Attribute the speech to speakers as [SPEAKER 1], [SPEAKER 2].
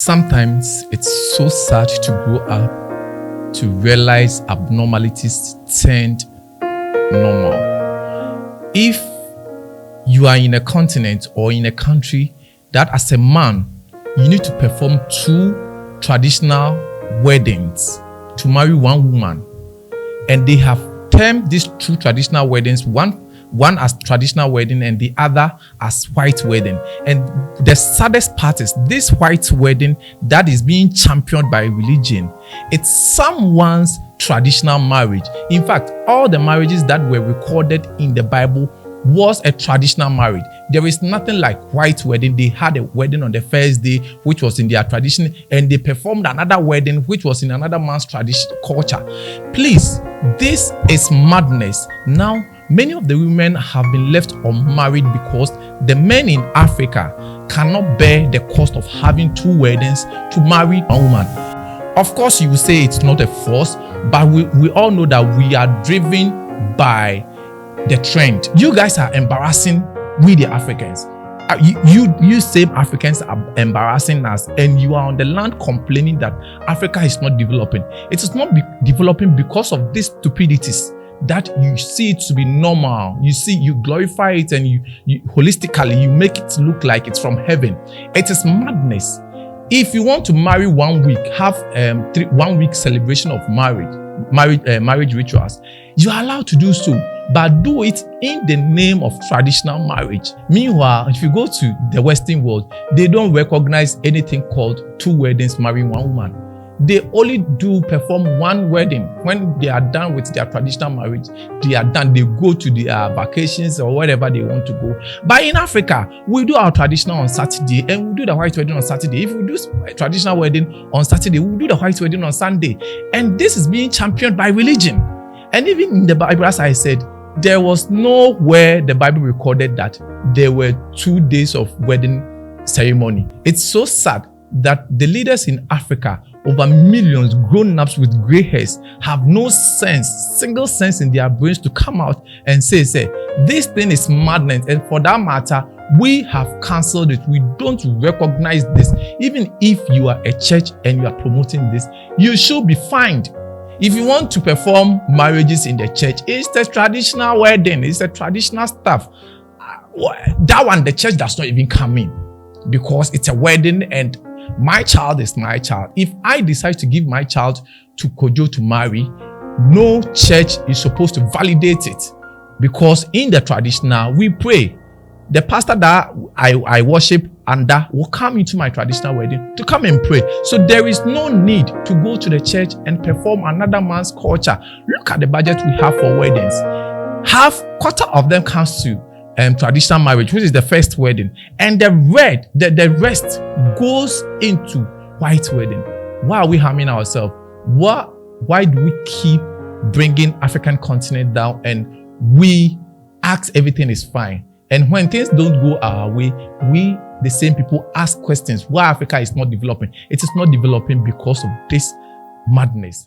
[SPEAKER 1] Sometimes it's so sad to grow up to realize abnormalities turned normal. If you are in a continent or in a country that as a man, you need to perform 2 traditional weddings to marry one woman, and they have termed these 2 traditional weddings, one as traditional wedding and the other as white wedding. And the saddest part is this white wedding that is being championed by religion. It's someone's traditional marriage. In fact, all the marriages that were recorded in the Bible was a traditional marriage. There is nothing like white wedding. They had a wedding on the first day, which was in their tradition, and they performed another wedding, which was in another man's tradition culture. Please, this is madness. Now, many of the women have been left unmarried because the men in Africa cannot bear the cost of having 2 weddings to marry a woman. Of course, you will say it's not a force, but we all know that we are driven by the trend. You guys are embarrassing we the Africans. You same Africans are embarrassing us, and you are on the land complaining that Africa is not developing. It is not developing because of these stupidities that you see it to be normal. You see, you glorify it, and you holistically you make it look like it's from heaven. It is madness. If you want to marry 1 week, have 1 week celebration of marriage rituals, you are allowed to do so, but do it in the name of traditional marriage. Meanwhile, if you go to the Western world, they don't recognize anything called 2 weddings marrying 1 woman. They only do perform 1 wedding. When they are done with their traditional marriage, they are done. They go to their vacations or wherever they want to go. But in Africa, we do our traditional on Saturday and we do the white wedding on Saturday. If we do a traditional wedding on Saturday, we do the white wedding on Sunday. And this is being championed by religion. And even in the Bible, as I said, there was nowhere the Bible recorded that there were 2 days of wedding ceremony. It's so sad that the leaders in Africa, over millions grown-ups with gray hairs, have no single sense in their brains to come out and say, this thing is madness. And for that matter, we have cancelled it. We don't recognize this. Even if you are a church and you are promoting this, you should be fined. If you want to perform marriages in the church, it's a traditional wedding. It's a traditional stuff. That one, the church does not even come in because it's a wedding and my child is my child. If I decide to give my child to Kojo to marry, no church is supposed to validate it, because in the traditional, we pray. The pastor that I worship under will come into my traditional wedding to come and pray. So there is no need to go to the church and perform another man's culture. Look at the budget we have for weddings. Quarter of them comes to traditional marriage, which is the first wedding, and the rest goes into white wedding. Why are we harming ourselves? Why do we keep bringing African continent down and we ask everything is fine? And when things don't go our way, we, the same people, ask questions why Africa is not developing. It is not developing because of this madness.